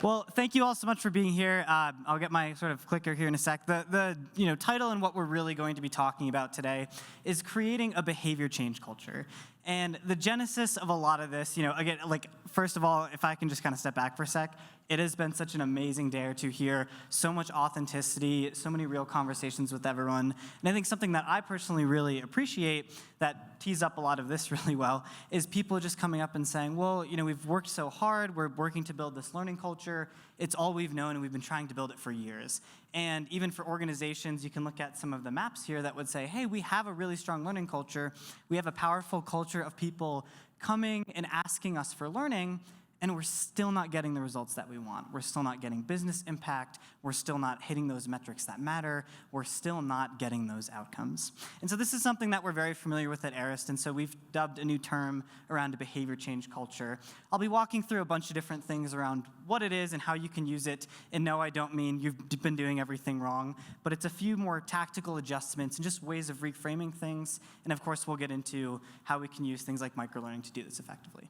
Well, thank you all so much for being here. I'll get my sort of clicker here in a sec. The title and what we're really going to be talking about today is creating a behavior change culture. And the genesis of a lot of this, again, first of all, if I can just kind of step back for a sec, it has been such an amazing day or two here, so much authenticity, so many real conversations with everyone. And I think something that I personally really appreciate that tees up a lot of this really well is people just coming up and saying, well, we've worked so hard, we're working to build this learning culture, it's all we've known and we've been trying to build it for years. And even for organizations, you can look at some of the maps here that would say, hey, we have a really strong learning culture, we have a powerful culture of people coming and asking us for learning, and we're still not getting the results that we want. We're still not getting business impact. We're still not hitting those metrics that matter. We're still not getting those outcomes. And so this is something that we're very familiar with at Arist, and so we've dubbed a new term around a behavior change culture. I'll be walking through a bunch of different things around what it is and how you can use it. And no, I don't mean you've been doing everything wrong, but it's a few more tactical adjustments and just ways of reframing things. And of course, we'll get into how we can use things like microlearning to do this effectively.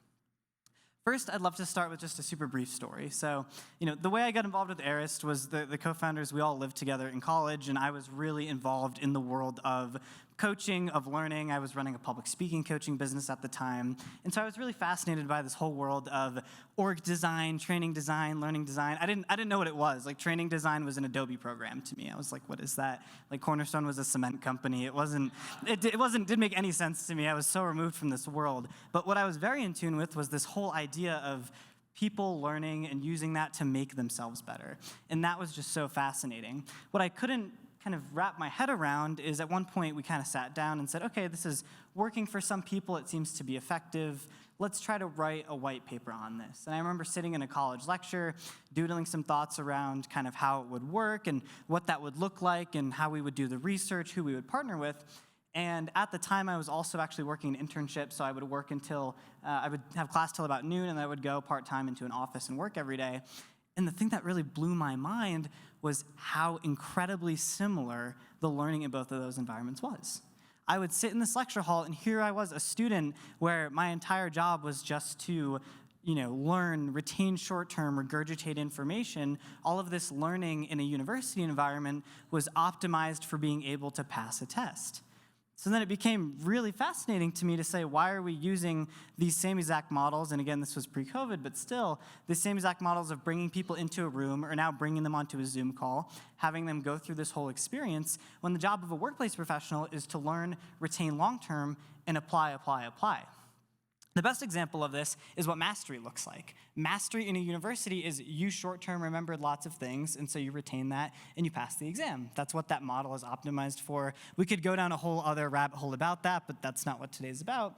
First, I'd love to start with just a super brief story. So, the way I got involved with Arist was the co-founders, we all lived together in college, and I was really involved in the world of coaching, of learning. I was running a public speaking coaching business at the time. And so I was really fascinated by this whole world of org design, training design, learning design. I didn't know what it was. Like, training design was an Adobe program to me. I was like, what is that? Like, Cornerstone was a cement company. It didn't make any sense to me. I was so removed from this world. But what I was very in tune with was this whole idea of people learning and using that to make themselves better. And that was just so fascinating. What I couldn't kind of wrap my head around is at one point we kind of sat down and said, okay, this is working for some people, it seems to be effective. Let's try to write a white paper on this. And I remember sitting in a college lecture, doodling some thoughts around kind of how it would work and what that would look like and how we would do the research, who we would partner with. And at the time, I was also actually working an internship, so I would work until, I would have class till about noon, and I would go part-time into an office and work every day. And the thing that really blew my mind was how incredibly similar the learning in both of those environments was. I would sit in this lecture hall, and here I was, a student, where my entire job was just to learn, retain short-term, regurgitate information. All of this learning in a university environment was optimized for being able to pass a test. So then it became really fascinating to me to say, why are we using these same exact models? And again, this was pre-COVID, but still, the same exact models of bringing people into a room or now bringing them onto a Zoom call, having them go through this whole experience, when the job of a workplace professional is to learn, retain long-term, and apply. The best example of this is what mastery looks like. Mastery in a university is you short-term remembered lots of things, and so you retain that, and you pass the exam. That's what that model is optimized for. We could go down a whole other rabbit hole about that, but that's not what today's about.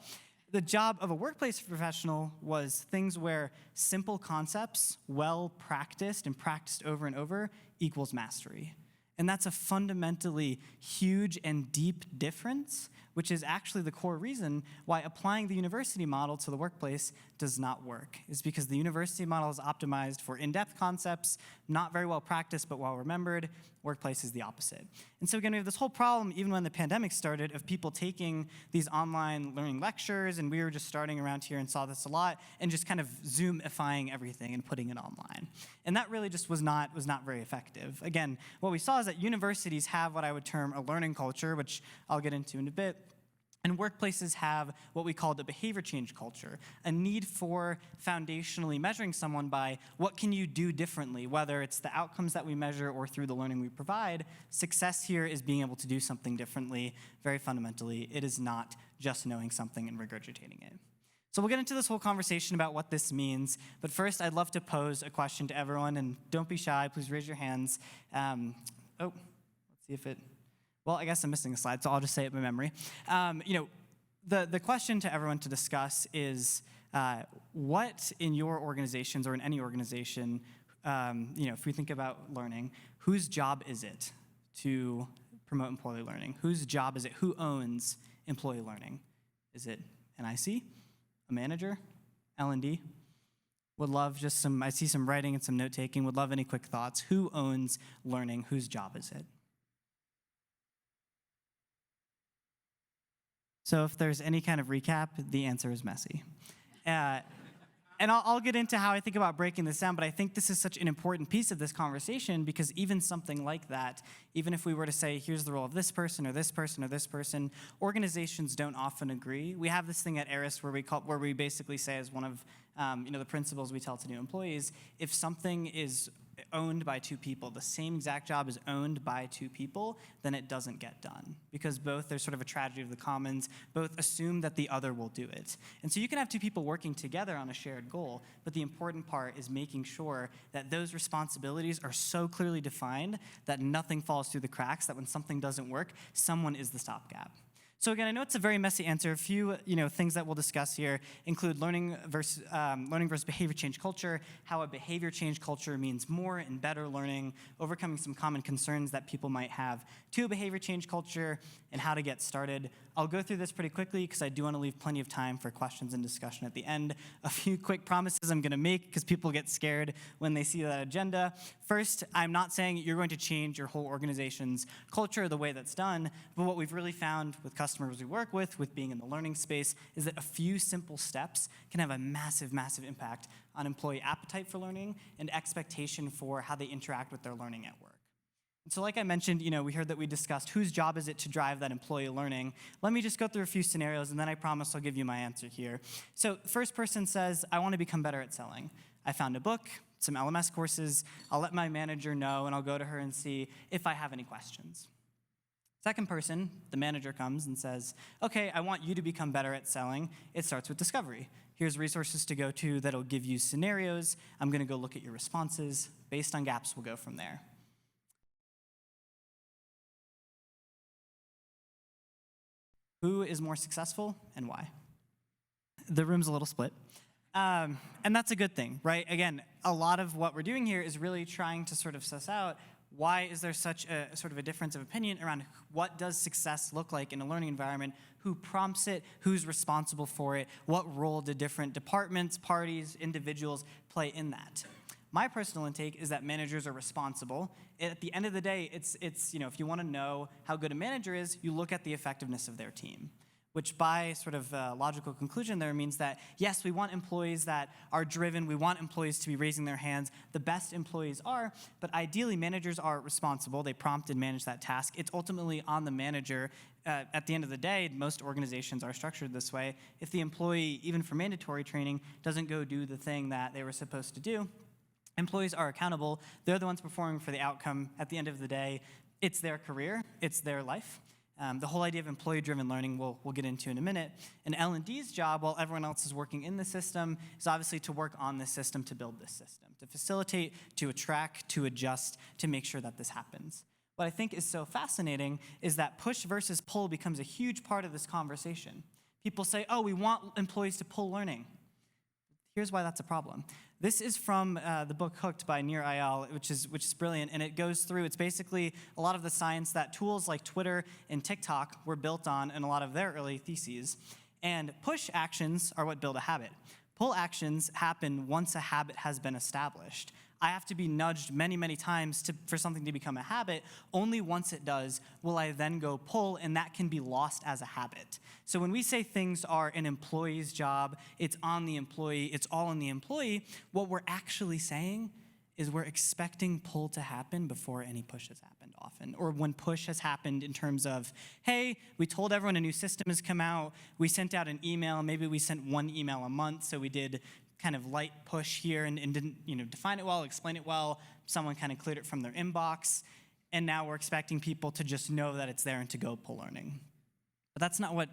The job of a workplace professional was things where simple concepts, well practiced and practiced over and over, equals mastery. And that's a fundamentally huge and deep difference, which is actually the core reason why applying the university model to the workplace does not work. It's because the university model is optimized for in-depth concepts, not very well practiced but well remembered. Workplace is the opposite. And so again, we have this whole problem, even when the pandemic started, of people taking these online learning lectures, and we were just starting around here and saw this a lot, and just kind of Zoomifying everything and putting it online. And that really just was not very effective. Again, what we saw is that universities have what I would term a learning culture, which I'll get into in a bit. And workplaces have what we call the behavior change culture, a need for foundationally measuring someone by what can you do differently, whether it's the outcomes that we measure or through the learning we provide. Success here is being able to do something differently. Very fundamentally, it is not just knowing something and regurgitating it. So we'll get into this whole conversation about what this means, but first I'd love to pose a question to everyone, and don't be shy, please raise your hands. Let's see if it... Well, I guess I'm missing a slide, so I'll just say it by memory. The question to everyone to discuss is what in your organizations or in any organization, if we think about learning, whose job is it to promote employee learning? Whose job is it? Who owns employee learning? Is it NIC, a manager, L&D? Would love just I see some writing and some note-taking. Would love any quick thoughts. Who owns learning? Whose job is it? So if there's any kind of recap, the answer is messy. And I'll get into how I think about breaking this down, but I think this is such an important piece of this conversation because even something like that, even if we were to say, here's the role of this person or this person or this person, organizations don't often agree. We have this thing at Arist where we basically say as one of the principles we tell to new employees, if something is owned by two people, the same exact job is owned by two people, then it doesn't get done. Because both, there's sort of a tragedy of the commons, both assume that the other will do it. And so you can have two people working together on a shared goal, but the important part is making sure that those responsibilities are so clearly defined that nothing falls through the cracks, that when something doesn't work, someone is the stopgap. So again, I know it's a very messy answer. A few things that we'll discuss here include learning versus behavior change culture, how a behavior change culture means more and better learning, overcoming some common concerns that people might have to a behavior change culture, and how to get started. I'll go through this pretty quickly because I do want to leave plenty of time for questions and discussion at the end. A few quick promises I'm going to make because people get scared when they see that agenda. First, I'm not saying you're going to change your whole organization's culture the way that's done, but what we've really found with customers we work with being in the learning space, is that a few simple steps can have a massive, massive impact on employee appetite for learning and expectation for how they interact with their learning at work. So like I mentioned, we heard that we discussed whose job is it to drive that employee learning. Let me just go through a few scenarios, and then I promise I'll give you my answer here. So first person says, I want to become better at selling. I found a book, some LMS courses. I'll let my manager know, and I'll go to her and see if I have any questions. Second person, the manager comes and says, okay, I want you to become better at selling. It starts with discovery. Here's resources to go to that'll give you scenarios. I'm going to go look at your responses. Based on gaps, we'll go from there. Who is more successful and why? The room's a little split. And that's a good thing, right? Again, a lot of what we're doing here is really trying to sort of suss out why is there such a sort of a difference of opinion around what does success look like in a learning environment, who prompts it, who's responsible for it, what role do different departments, parties, individuals play in that. My personal intake is that managers are responsible. At the end of the day, it's if you want to know how good a manager is, you look at the effectiveness of their team, which by sort of logical conclusion there means that, yes, we want employees that are driven, we want employees to be raising their hands, the best employees are, but ideally managers are responsible, they prompt and manage that task. It's ultimately on the manager. At the end of the day, most organizations are structured this way. If the employee, even for mandatory training, doesn't go do the thing that they were supposed to do, employees are accountable. They're the ones performing for the outcome. At the end of the day, it's their career, it's their life. The whole idea of employee-driven learning we'll get into in a minute. And L&D's job, while everyone else is working in the system, is obviously to work on this system, to build this system, to facilitate, to attract, to adjust, to make sure that this happens. What I think is so fascinating is that push versus pull becomes a huge part of this conversation. People say, oh, we want employees to pull learning. Here's why that's a problem. This is from the book Hooked by Nir Eyal, which is brilliant, and it goes through, it's basically a lot of the science that tools like Twitter and TikTok were built on in a lot of their early theses. And push actions are what build a habit. Pull actions happen once a habit has been established. I have to be nudged many, many times for something to become a habit. Only once it does will I then go pull, and that can be lost as a habit. So when we say things are an employee's job, it's on the employee, it's all on the employee, what we're actually saying is we're expecting pull to happen before any push has happened often, or when push has happened in terms of, hey, we told everyone a new system has come out, we sent out an email, maybe we sent one email a month, so we did kind of light push here and didn't define it well, explain it well, someone kind of cleared it from their inbox, and now we're expecting people to just know that it's there and to go pull learning. But that's not what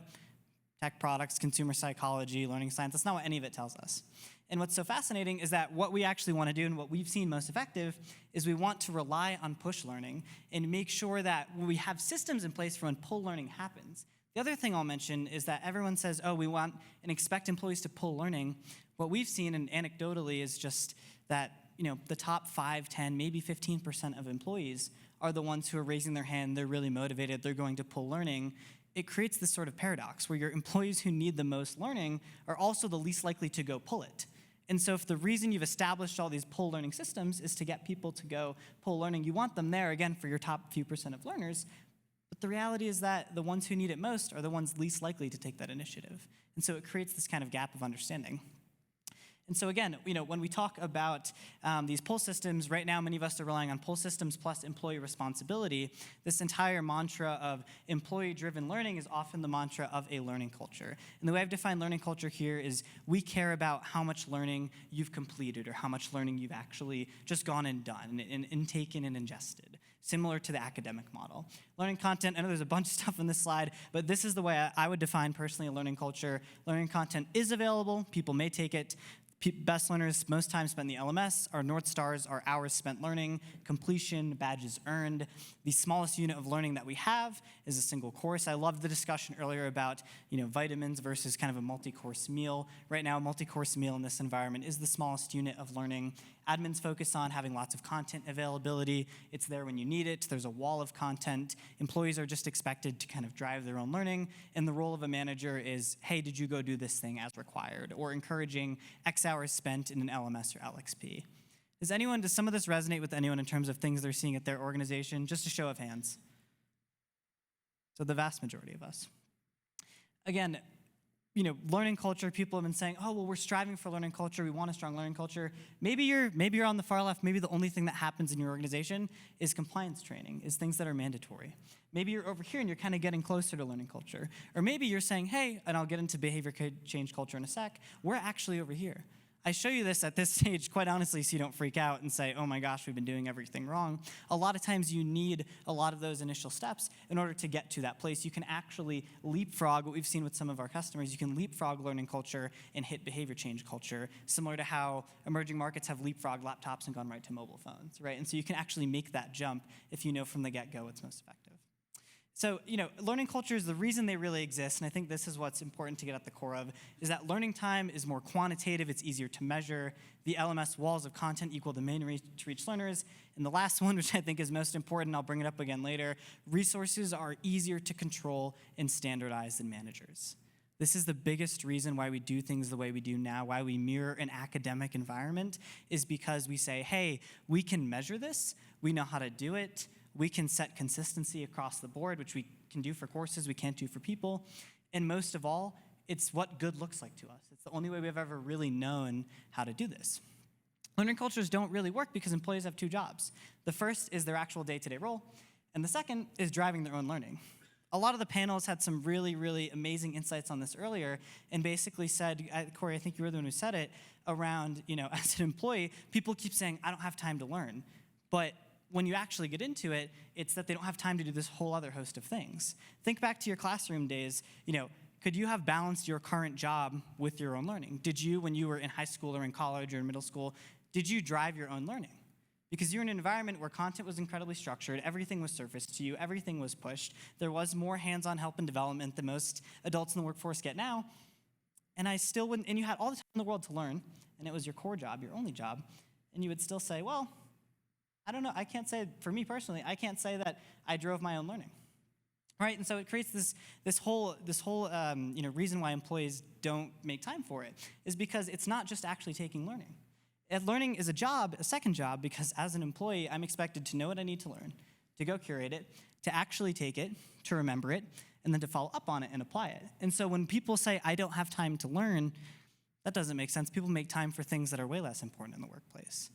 tech products, consumer psychology, learning science, that's not what any of it tells us. And what's so fascinating is that what we actually want to do and what we've seen most effective is we want to rely on push learning and make sure that we have systems in place for when pull learning happens. The other thing I'll mention is that everyone says, oh, we want and expect employees to pull learning. What we've seen, and anecdotally, is just that the top 5, 10, maybe 15% of employees are the ones who are raising their hand, they're really motivated, they're going to pull learning. It creates this sort of paradox where your employees who need the most learning are also the least likely to go pull it. And so if the reason you've established all these pull learning systems is to get people to go pull learning, you want them there, again, for your top few percent of learners. But the reality is that the ones who need it most are the ones least likely to take that initiative. And so it creates this kind of gap of understanding. And so again, when we talk about these pull systems, right now many of us are relying on pull systems plus employee responsibility. This entire mantra of employee-driven learning is often the mantra of a learning culture. And the way I've defined learning culture here is we care about how much learning you've completed or how much learning you've actually just gone and done and taken and ingested, similar to the academic model. Learning content, I know there's a bunch of stuff on this slide, but this is the way I would define personally a learning culture. Learning content is available, people may take it. Best learners most times spend the LMS. Our North Stars are hours spent learning, completion, badges earned. The smallest unit of learning that we have is a single course. I loved the discussion earlier about vitamins versus kind of a multi-course meal. Right now, a multi-course meal in this environment is the smallest unit of learning. Admins focus on having lots of content availability. It's there when you need it. There's a wall of content. Employees are just expected to kind of drive their own learning. And the role of a manager is, hey, did you go do this thing as required? Or encouraging X hours spent in an LMS or LXP. Does some of this resonate with anyone in terms of things they're seeing at their organization? Just a show of hands. So the vast majority of us. Again, learning culture, people have been saying, oh, well, we're striving for learning culture. We want a strong learning culture. Maybe you're on the far left. Maybe the only thing that happens in your organization is compliance training, is things that are mandatory. Maybe you're over here and you're kind of getting closer to learning culture. Or maybe you're saying, hey, and I'll get into behavior change culture in a sec, we're actually over here. I show you this at this stage, quite honestly, so you don't freak out and say, oh my gosh, we've been doing everything wrong. A lot of times you need a lot of those initial steps in order to get to that place. You can actually leapfrog what we've seen with some of our customers. You can leapfrog learning culture and hit behavior change culture, similar to how emerging markets have leapfrogged laptops and gone right to mobile phones, right? And so you can actually make that jump if you know from the get-go what's most effective. So, learning cultures, the reason they really exist, and I think this is what's important to get at the core of, is that learning time is more quantitative, it's easier to measure. The LMS walls of content equal the main reach to reach learners. And the last one, which I think is most important, I'll bring it up again later, resources are easier to control and standardize than managers. This is the biggest reason why we do things the way we do now, why we mirror an academic environment, is because we say, hey, we can measure this, we know how to do it, we can set consistency across the board, which we can do for courses, we can't do for people. And most of all, it's what good looks like to us. It's the only way we've ever really known how to do this. Learning cultures don't really work because employees have two jobs. The first is their actual day-to-day role, and the second is driving their own learning. A lot of the panels had some really, really amazing insights on this earlier and basically said, Corey, I think you were the one who said it, around, as an employee, people keep saying, I don't have time to learn. But when you actually get into it, it's that they don't have time to do this whole other host of things. Think back to your classroom days. Could you have balanced your current job with your own learning? Did you, when you were in high school or in college or in middle school, did you drive your own learning? Because you're in an environment where content was incredibly structured, everything was surfaced to you, everything was pushed. There was more hands-on help and development than most adults in the workforce get now. And and you had all the time in the world to learn, and it was your core job, your only job, and you would still say, well, I don't know, I can't say, for me personally, I can't say that I drove my own learning, right? And so it creates this whole reason why employees don't make time for it is because it's not just actually taking learning. Learning is a second job, because as an employee, I'm expected to know what I need to learn, to go curate it, to actually take it, to remember it, and then to follow up on it and apply it. And so when people say, I don't have time to learn, that doesn't make sense. People make time for things that are way less important in the workplace.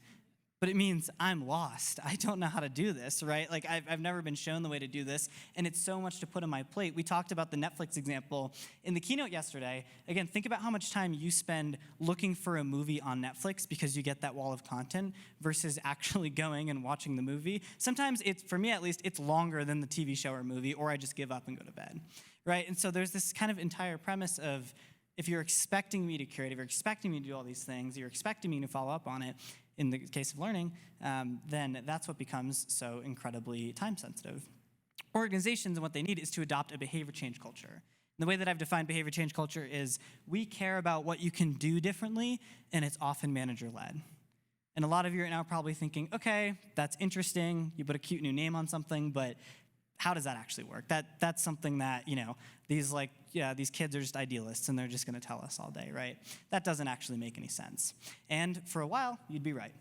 But it means I'm lost. I don't know how to do this, right? Like I've never been shown the way to do this, and it's so much to put on my plate. We talked about the Netflix example in the keynote yesterday. Again, think about how much time you spend looking for a movie on Netflix because you get that wall of content versus actually going and watching the movie. Sometimes for me at least, it's longer than the TV show or movie, or I just give up and go to bed, right? And so there's this kind of entire premise of, if you're expecting me to curate, if you're expecting me to do all these things, you're expecting me to follow up on it, in the case of learning, then that's what becomes so incredibly time sensitive. Organizations, and what they need is to adopt a behavior change culture. And the way that I've defined behavior change culture is we care about what you can do differently, and it's often manager-led. And a lot of you right now are probably thinking, okay, that's interesting, you put a cute new name on something, but how does that actually work? That's something that, these kids are just idealists and they're just gonna tell us all day, right? That doesn't actually make any sense. And for a while, you'd be right.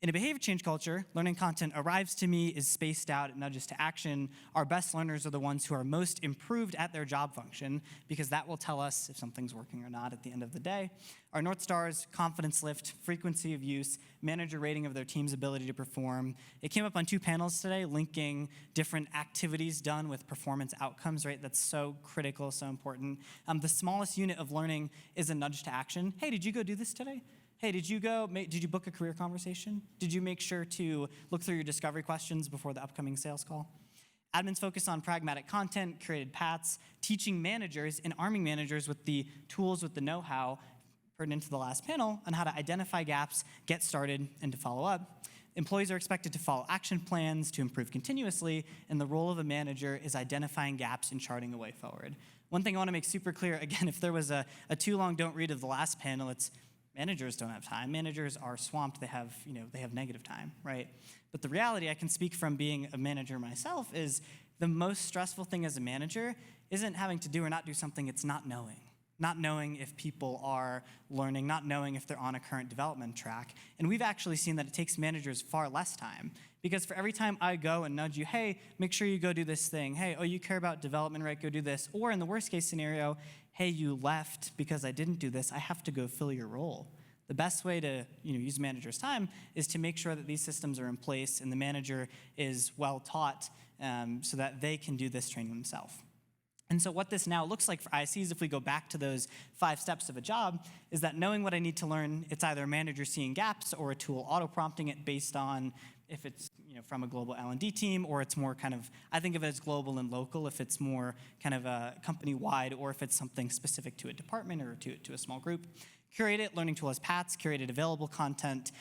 In a behavior change culture, learning content arrives to me, is spaced out, it nudges to action. Our best learners are the ones who are most improved at their job function, because that will tell us if something's working or not at the end of the day. Our North Stars: confidence lift, frequency of use, manager rating of their team's ability to perform. It came up on 2 panels today, linking different activities done with performance outcomes, right? That's so critical, so important. The smallest unit of learning is a nudge to action. Hey, did you go do this today? Hey, did you book a career conversation? Did you make sure to look through your discovery questions before the upcoming sales call? Admins focus on pragmatic content, curated paths, teaching managers and arming managers with the tools, with the know-how, pertinent to the last panel, on how to identify gaps, get started, and to follow up. Employees are expected to follow action plans to improve continuously, and the role of a manager is identifying gaps and charting a way forward. One thing I want to make super clear, again, if there was a too long don't read of the last panel, it's managers don't have time. Managers are swamped. They have negative time, right? But the reality, I can speak from being a manager myself, is the most stressful thing as a manager isn't having to do or not do something, it's not knowing. Not knowing if people are learning, not knowing if they're on a current development track. And we've actually seen that it takes managers far less time, because for every time I go and nudge you, hey, make sure you go do this thing. Hey, oh, you care about development, right? Go do this. Or in the worst case scenario, hey, you left because I didn't do this. I have to go fill your role. The best way to use manager's time is to make sure that these systems are in place and the manager is well taught so that they can do this training themselves. And so what this now looks like for ICs, if we go back to those 5 steps of a job, is that knowing what I need to learn, it's either a manager seeing gaps or a tool auto-prompting it based on if it's from a global L&D team, or it's more kind of, I think of it as global and local, if it's more kind of a company-wide, or if it's something specific to a department or to a small group. Curate it, learning tool as paths, curated available content,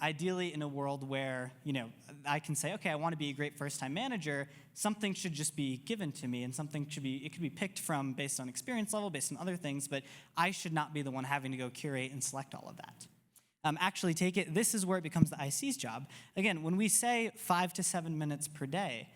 ideally in a world where I can say, okay, I want to be a great first-time manager, something should just be given to me, and it could be picked from based on experience level, based on other things, but I should not be the one having to go curate and select all of that. Actually take it, this is where it becomes the IC's job. Again, when we say 5 to 7 minutes per day,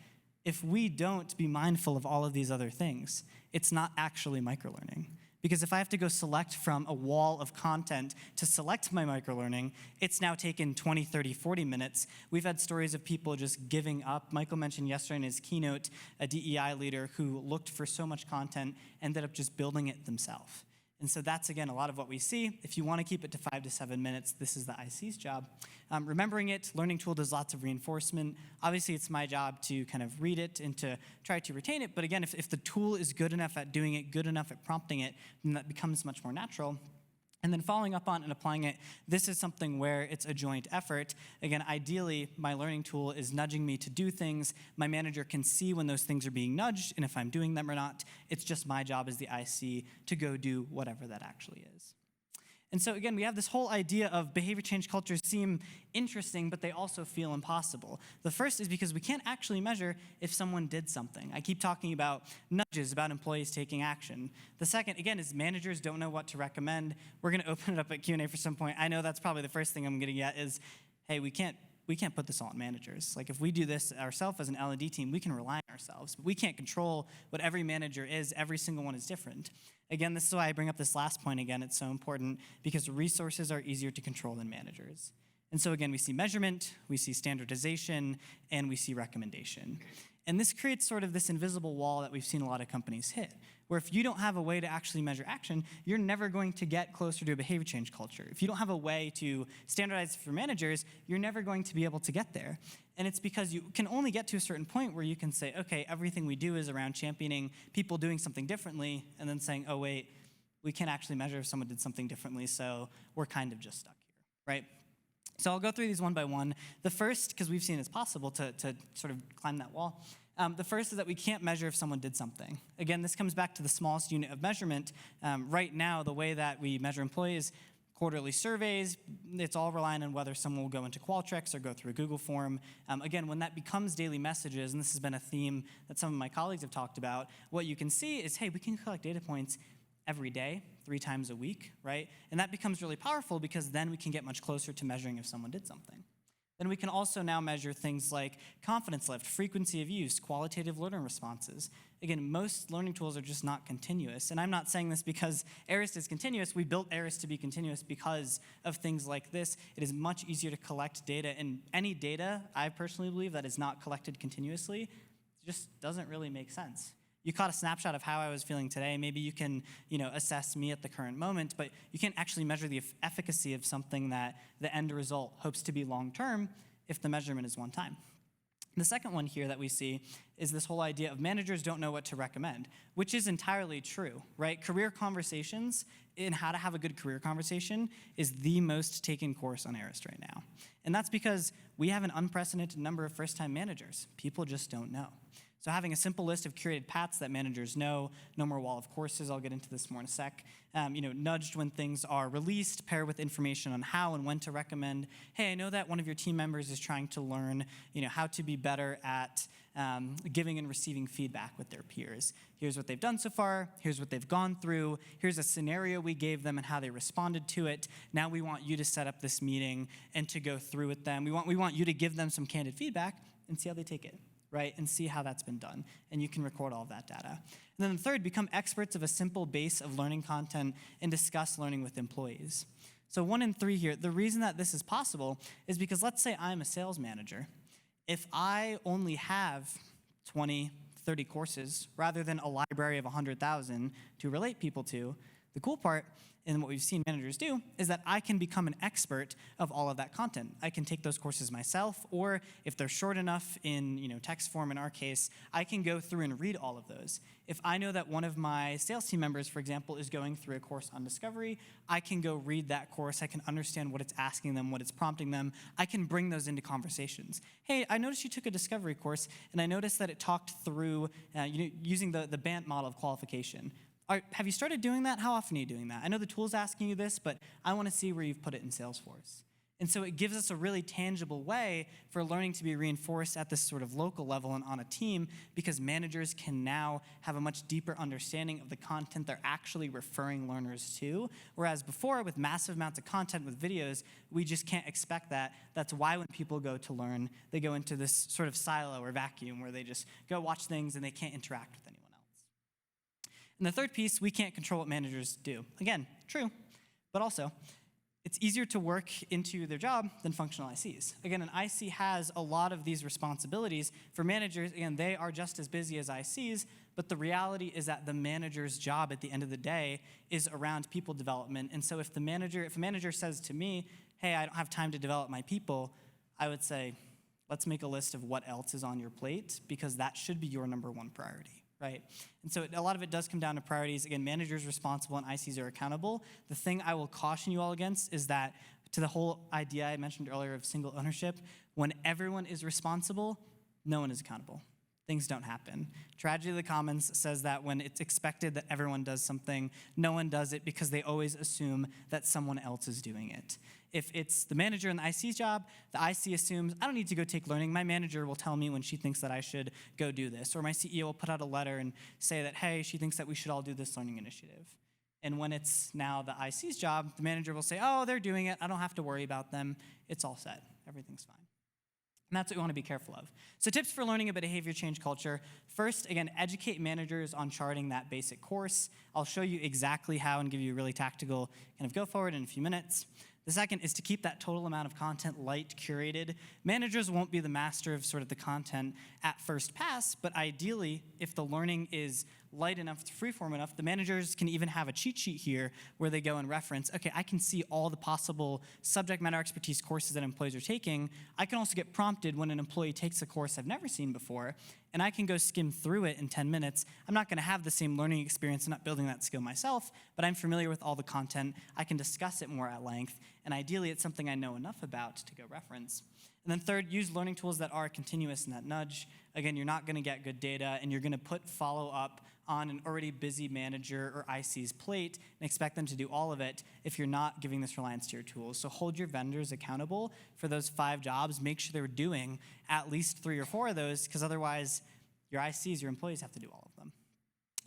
if we don't be mindful of all of these other things, it's not actually microlearning. Because if I have to go select from a wall of content to select my microlearning, it's now taken 20, 30, 40 minutes. We've had stories of people just giving up. Michael mentioned yesterday in his keynote a DEI leader who looked for so much content, ended up just building it themselves. And so that's, again, a lot of what we see. If you want to keep it to 5 to 7 minutes, this is the IC's job. Remembering it, learning tool does lots of reinforcement. Obviously, it's my job to kind of read it and to try to retain it. But again, if the tool is good enough at doing it, good enough at prompting it, then that becomes much more natural. And then following up on and applying it, this is something where it's a joint effort. Again, ideally, my learning tool is nudging me to do things. My manager can see when those things are being nudged and if I'm doing them or not. It's just my job as the IC to go do whatever that actually is. And so again, we have this whole idea of behavior change cultures seem interesting, but they also feel impossible. The first is because we can't actually measure if someone did something. I keep talking about nudges, about employees taking action. The second, again, is managers don't know what to recommend. We're going to open it up at Q&A for some point. I know that's probably the first thing I'm going to get is, hey, we can't put this all on managers. Like if we do this ourselves as an L&D team, we can rely on ourselves. But we can't control what every manager is. Every single one is different. Again, this is why I bring up this last point again. It's so important because resources are easier to control than managers. And so again, we see measurement, we see standardization, and we see recommendation. And this creates sort of this invisible wall that we've seen a lot of companies hit, where if you don't have a way to actually measure action, you're never going to get closer to a behavior change culture. If you don't have a way to standardize for managers, you're never going to be able to get there. And it's because you can only get to a certain point where you can say, okay, everything we do is around championing people doing something differently, and then saying, oh, wait, we can't actually measure if someone did something differently, so we're kind of just stuck here, right? So I'll go through these one by one. The first, because we've seen it's possible to sort of climb that wall. The first is that we can't measure if someone did something. Again, this comes back to the smallest unit of measurement. Right now, the way that we measure employees, quarterly surveys, it's all relying on whether someone will go into Qualtrics or go through a Google form. Again, when that becomes daily messages, and this has been a theme that some of my colleagues have talked about, what you can see is, hey, we can collect data points every day, 3 times a week, right? And that becomes really powerful because then we can get much closer to measuring if someone did something. Then we can also now measure things like confidence lift, frequency of use, qualitative learner responses. Again, most learning tools are just not continuous. And I'm not saying this because Arist is continuous. We built Arist to be continuous because of things like this. It is much easier to collect data, and any data, I personally believe, that is not collected continuously just doesn't really make sense. You caught a snapshot of how I was feeling today. Maybe you can, assess me at the current moment, but you can't actually measure the efficacy of something that the end result hopes to be long-term if the measurement is one time. The second one here that we see is this whole idea of managers don't know what to recommend, which is entirely true, right? Career conversations in how to have a good career conversation is the most taken course on Arist right now. And that's because we have an unprecedented number of first-time managers. People just don't know. So having a simple list of curated paths that managers know, no more wall of courses, I'll get into this more in a sec, nudged when things are released, pair with information on how and when to recommend, hey, I know that one of your team members is trying to learn how to be better at giving and receiving feedback with their peers. Here's what they've done so far, here's what they've gone through, here's a scenario we gave them and how they responded to it. Now we want you to set up this meeting and to go through with them. We want you to give them some candid feedback and see how they take it. Right, and see how that's been done. And you can record all of that data. And then the third, become experts of a simple base of learning content and discuss learning with employees. So 1 in 3 here, the reason that this is possible is because let's say I'm a sales manager. If I only have 20, 30 courses rather than a library of 100,000 to relate people to, the cool part, and what we've seen managers do, is that I can become an expert of all of that content. I can take those courses myself, or if they're short enough in text form in our case, I can go through and read all of those. If I know that one of my sales team members, for example, is going through a course on discovery, I can go read that course. I can understand what it's asking them, what it's prompting them. I can bring those into conversations. Hey, I noticed you took a discovery course, and I noticed that it talked through using the BANT model of qualification. Have you started doing that? How often are you doing that? I know the tool's asking you this, but I want to see where you've put it in Salesforce. And so it gives us a really tangible way for learning to be reinforced at this sort of local level and on a team, because managers can now have a much deeper understanding of the content they're actually referring learners to, whereas before, with massive amounts of content with videos, we just can't expect that. That's why when people go to learn, they go into this sort of silo or vacuum where they just go watch things and they can't interact with anyone. And the third piece, we can't control what managers do. Again, true, but also, it's easier to work into their job than functional ICs. Again, an IC has a lot of these responsibilities. For managers, again, they are just as busy as ICs, but the reality is that the manager's job at the end of the day is around people development. And so if a manager says to me, hey, I don't have time to develop my people, I would say, let's make a list of what else is on your plate, because that should be your number one priority. Right? And so a lot of it does come down to priorities. Again, managers responsible and ICs are accountable. The thing I will caution you all against is that to the whole idea I mentioned earlier of single ownership, when everyone is responsible, no one is accountable. Things don't happen. Tragedy of the Commons says that when it's expected that everyone does something, no one does it because they always assume that someone else is doing it. If it's the manager and the IC's job, the IC assumes, I don't need to go take learning. My manager will tell me when she thinks that I should go do this. Or my CEO will put out a letter and say that, hey, she thinks that we should all do this learning initiative. And when it's now the IC's job, the manager will say, oh, they're doing it. I don't have to worry about them. It's all set. Everything's fine. And that's what we want to be careful of. So tips for learning a behavior change culture. First, again, educate managers on charting that basic course. I'll show you exactly how and give you a really tactical kind of go forward in a few minutes. The second is to keep that total amount of content light, curated. Managers won't be the master of sort of the content at first pass, but ideally, if the learning is light enough, freeform enough, the managers can even have a cheat sheet here where they go and reference, okay, I can see all the possible subject matter expertise courses that employees are taking. I can also get prompted when an employee takes a course I've never seen before, and I can go skim through it in 10 minutes. I'm not going to have the same learning experience. I'm not building that skill myself, but I'm familiar with all the content. I can discuss it more at length, and ideally, it's something I know enough about to go reference. And then third, use learning tools that are continuous in that nudge. Again, you're not going to get good data, and you're going to put follow-up on an already busy manager or IC's plate and expect them to do all of it if you're not giving this reliance to your tools. So hold your vendors accountable for those 5 jobs. Make sure they're doing at least 3 or 4 of those, because otherwise your ICs, your employees, have to do all of them.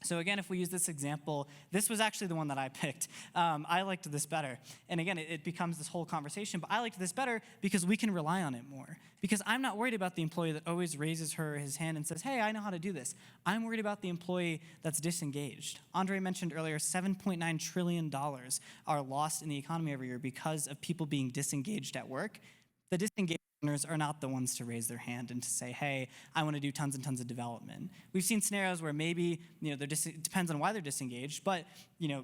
So again, if we use this example, this was actually the one that I picked. I liked this better. And again, it becomes this whole conversation, but I liked this better because we can rely on it more. Because I'm not worried about the employee that always raises his hand and says, hey, I know how to do this. I'm worried about the employee that's disengaged. Andre mentioned earlier, $7.9 trillion are lost in the economy every year because of people being disengaged at work. The disengaged learners are not the ones to raise their hand and to say, hey, I want to do tons and tons of development. We've seen scenarios where maybe, it depends on why they're disengaged, but,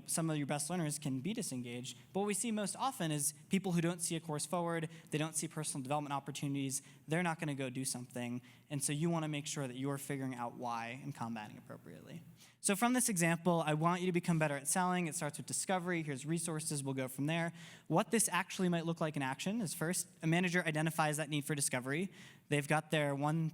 some of your best learners can be disengaged. But what we see most often is people who don't see a course forward, they don't see personal development opportunities, they're not going to go do something. And so you want to make sure that you're figuring out why and combating appropriately. So from this example, I want you to become better at selling. It starts with discovery. Here's resources. We'll go from there. What this actually might look like in action is first, a manager identifies that need for discovery. They've got their 1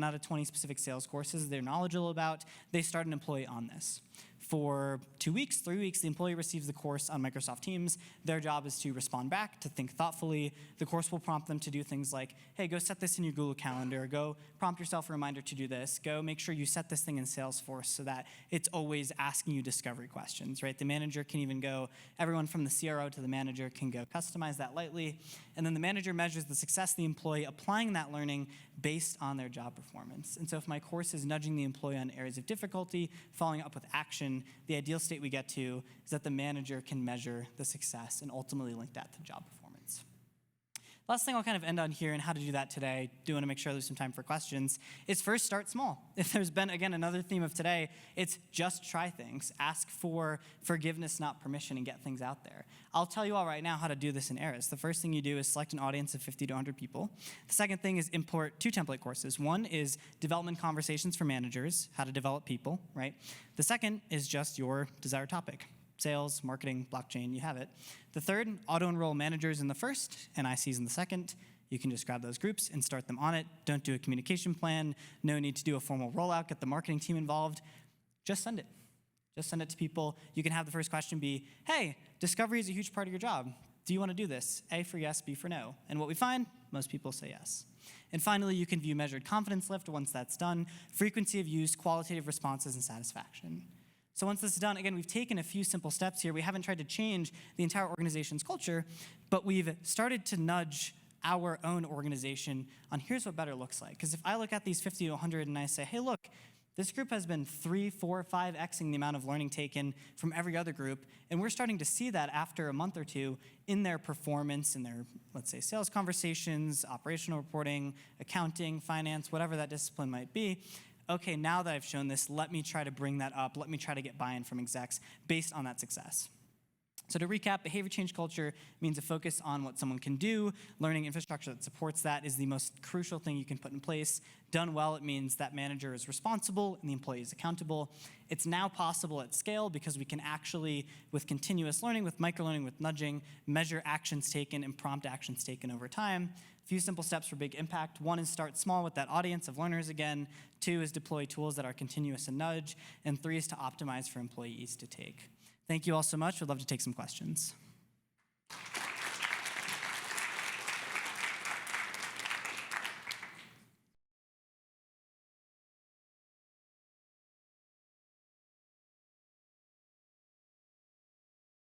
out of 20 specific sales courses they're knowledgeable about. They start an employee on this. For 2 weeks, 3 weeks, the employee receives the course on Microsoft Teams. Their job is to respond back, to think thoughtfully. The course will prompt them to do things like, hey, go set this in your Google Calendar. Go prompt yourself a reminder to do this. Go make sure you set this thing in Salesforce so that it's always asking you discovery questions, right? The manager can even go, everyone from the CRO to the manager can go customize that lightly. And then the manager measures the success of the employee applying that learning based on their job performance. And so if my course is nudging the employee on areas of difficulty, following up with action, the ideal state we get to is that the manager can measure the success and ultimately link that to job performance. Last thing I'll kind of end on here and how to do that today, do want to make sure there's some time for questions, is first start small. If there's been, again, another theme of today, it's just try things. Ask for forgiveness, not permission, and get things out there. I'll tell you all right now how to do this in Arist. The first thing you do is select an audience of 50 to 100 people. The second thing is import 2 template courses. One is development conversations for managers, how to develop people, right? The second is just your desired topic. Sales, marketing, blockchain, you have it. The third, auto-enroll managers in the first and ICs in the second. You can just grab those groups and start them on it. Don't do a communication plan. No need to do a formal rollout. Get the marketing team involved. Just send it. Just send it to people. You can have the first question be, hey, discovery is a huge part of your job. Do you want to do this? A for yes, B for no. And what we find, most people say yes. And finally, you can view measured confidence lift once that's done, frequency of use, qualitative responses, and satisfaction. So once this is done, again, we've taken a few simple steps here. We haven't tried to change the entire organization's culture, but we've started to nudge our own organization on here's what better looks like. Because if I look at these 50 to 100 and I say, hey, look, this group has been 3, 4, 5xing the amount of learning taken from every other group, and we're starting to see that after a month or two in their performance, in their, let's say, sales conversations, operational reporting, accounting, finance, whatever that discipline might be. Okay, now that I've shown this, let me try to bring that up. Let me try to get buy-in from execs based on that success. So to recap, behavior change culture means a focus on what someone can do. Learning infrastructure that supports that is the most crucial thing you can put in place. Done well, it means that manager is responsible and the employee is accountable. It's now possible at scale because we can actually, with continuous learning, with microlearning, with nudging, measure actions taken and prompt actions taken over time. A few simple steps for big impact. 1 is start small with that audience of learners again. 2 is deploy tools that are continuous and nudge. And 3 is to optimize for employees to take. Thank you all so much. We'd love to take some questions.